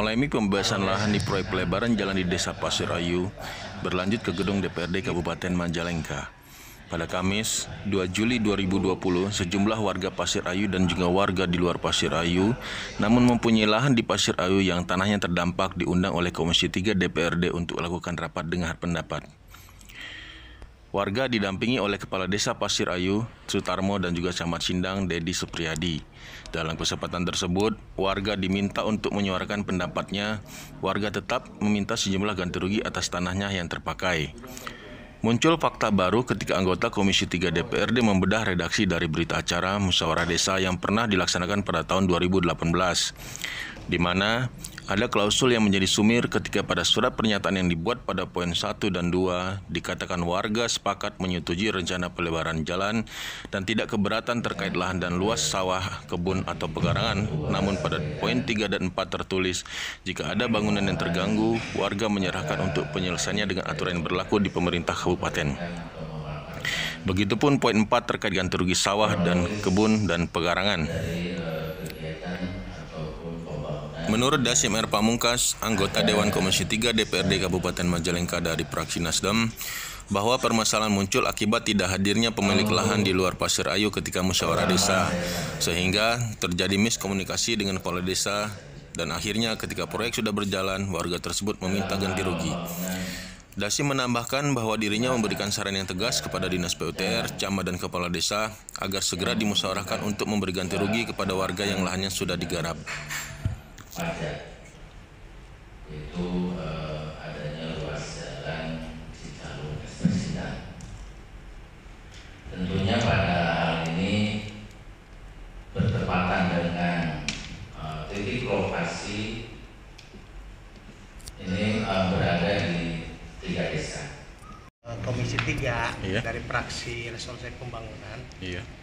Polemik pembebasan lahan di proyek pelebaran jalan di Desa Pasir Ayu berlanjut ke gedung DPRD Kabupaten Majalengka. Pada Kamis, 2 Juli 2020, sejumlah warga Pasir Ayu dan juga warga di luar Pasir Ayu, namun mempunyai lahan di Pasir Ayu yang tanahnya terdampak diundang oleh Komisi 3 DPRD untuk melakukan rapat dengar pendapat. Warga didampingi oleh Kepala Desa Pasir Ayu, Sutarmo, dan juga Camat Sindang, Dedi Supriyadi. Dalam kesempatan tersebut, warga diminta untuk menyuarakan pendapatnya. Warga tetap meminta sejumlah ganti rugi atas tanahnya yang terpakai. Muncul fakta baru ketika anggota Komisi 3 DPRD membedah redaksi dari berita acara Musyawarah Desa yang pernah dilaksanakan pada tahun 2018, di mana ada klausul yang menjadi sumir ketika pada surat pernyataan yang dibuat pada poin 1 dan 2 dikatakan warga sepakat menyetujui rencana pelebaran jalan dan tidak keberatan terkait lahan dan luas sawah, kebun atau pekarangan. Namun pada poin 3 dan 4 tertulis jika ada bangunan yang terganggu, warga menyerahkan untuk penyelesaiannya dengan aturan yang berlaku di pemerintah kabupaten. Begitupun poin 4 terkait ganti rugi sawah dan kebun dan pekarangan. Menurut Dasim R. Pamungkas, anggota Dewan Komisi 3 DPRD Kabupaten Majalengka dari Praksi Nasdem, bahwa permasalahan muncul akibat tidak hadirnya pemilik lahan di luar Pasir Ayu ketika musyawarah desa, sehingga terjadi miskomunikasi dengan kepala desa, dan akhirnya ketika proyek sudah berjalan, warga tersebut meminta ganti rugi. Dasim menambahkan bahwa dirinya memberikan saran yang tegas kepada Dinas PUTR, Camat, dan Kepala Desa agar segera dimusyawarahkan untuk memberi ganti rugi kepada warga yang lahannya sudah digarap. Padat, yaitu adanya ruas jalan Cicalung Ekspresidan. Tentunya pada hal ini bertepatan dengan titik lokasi ini berada di 3 desa. Komisi 3 dari Praksi Resolusi Pembangunan.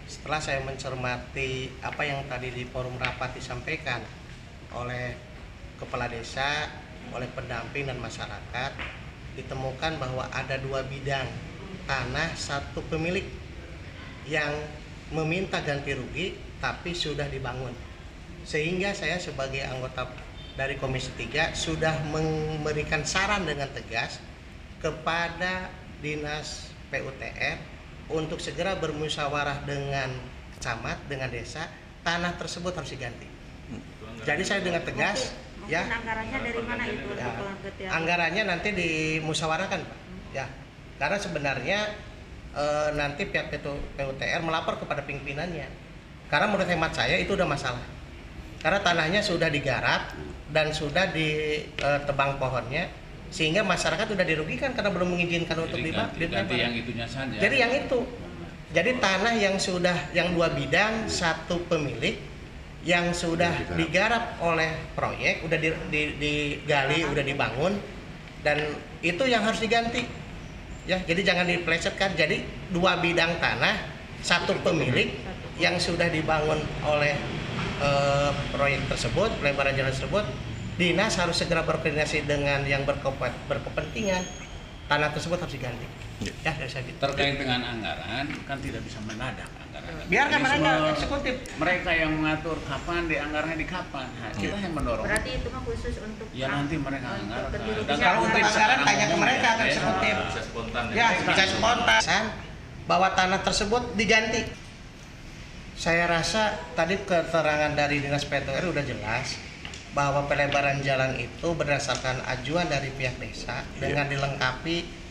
Setelah saya mencermati apa yang tadi di forum rapat disampaikan oleh kepala desa, oleh pendamping dan masyarakat, ditemukan bahwa ada 2 bidang tanah, 1 pemilik yang meminta ganti rugi tapi sudah dibangun. Sehingga saya sebagai anggota dari Komisi 3 sudah memberikan saran dengan tegas kepada Dinas PUTR untuk segera bermusyawarah dengan camat, dengan desa, tanah tersebut harus diganti. Jadi saya dengan tegas, ya. Anggarannya dari mana itu? Ya, anggarannya nanti dimusyawarahkan, Pak. Ya, karena sebenarnya nanti pihak PUTR melapor kepada pimpinannya. Karena menurut hemat saya itu udah masalah. Karena tanahnya sudah digarap dan sudah ditebang pohonnya, sehingga masyarakat sudah dirugikan karena belum mengizinkan untuk ditebang. Yang itunya saja. Jadi yang itu. Jadi tanah yang 2 bidang, 1 pemilik yang sudah digarap oleh proyek, udah digali, udah dibangun, dan itu yang harus diganti. Ya, jadi jangan dipelesetkan. Jadi 2 bidang tanah, 1 pemilik yang sudah dibangun oleh proyek tersebut, pelebaran jalan tersebut, dinas harus segera berkoordinasi dengan yang berkepentingan, tanah tersebut harus diganti. Ya, dari saya gitu. Terkait dengan anggaran, kan tidak bisa menadak anggaran. Biarkan mereka eksekutif. Mereka yang mengatur kapan dianggarannya di kapan. Nah, kita yang mendorong. Berarti itu mah khusus untuk ya nanti mereka anggaran. Dan kalau untuk anggaran tanya ke mereka kan eksekutif. Bisa spontan. Ya, bisa spontan. Bahwa tanah tersebut diganti. Saya rasa tadi keterangan dari Dinas PUTR udah jelas bahwa pelebaran jalan itu berdasarkan ajuan dari pihak desa dengan dilengkapi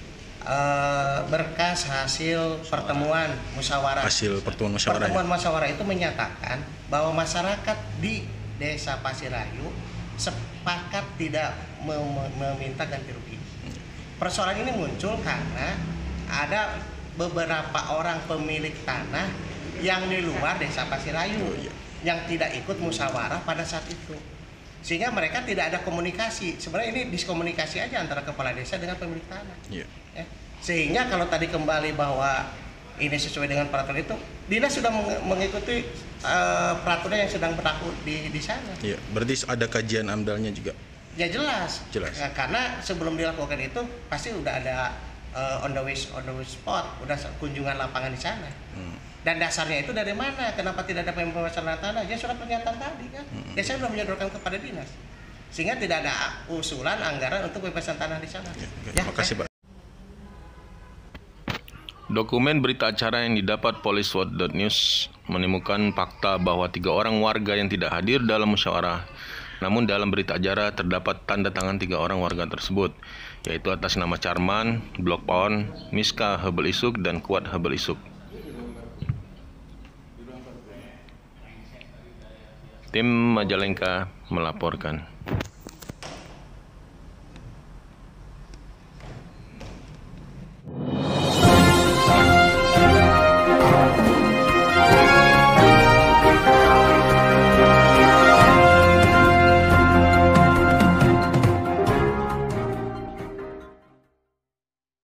berkas hasil pertemuan musyawarah. Pertemuan musyawarah itu menyatakan bahwa masyarakat di Desa Pasir Ayu sepakat tidak meminta ganti rugi. Persoalan ini muncul karena ada beberapa orang pemilik tanah yang di luar Desa Pasir Ayu yang tidak ikut musyawarah pada saat itu. Sehingga mereka tidak ada komunikasi. Sebenarnya ini diskomunikasi aja antara kepala desa dengan pemilik tanah. Ya. Sehingga kalau tadi kembali bahwa ini sesuai dengan peraturan itu, dinas sudah mengikuti peraturan yang sedang berlaku di sana. Ya, berarti ada kajian AMDAL-nya juga. Ya jelas. Nah, karena sebelum dilakukan itu pasti udah ada on the way spot, udah kunjungan lapangan di sana. Dan dasarnya itu dari mana? Kenapa tidak ada pembebasan tanah? Ya surat pernyataan tadi kan. Ya saya sudah menyodorkan kepada dinas. sehingga tidak ada usulan anggaran untuk pembebasan tanah di sana. Terima kasih, Pak. Dokumen berita acara yang didapat Polisword.news menemukan fakta bahwa 3 orang warga yang tidak hadir dalam musyawarah. Namun dalam berita acara terdapat tanda tangan 3 orang warga tersebut, yaitu atas nama Charman, Blok Paon, Miska Hebel Isuk, dan Kuat Hebel Isuk. Tim Majalengka melaporkan.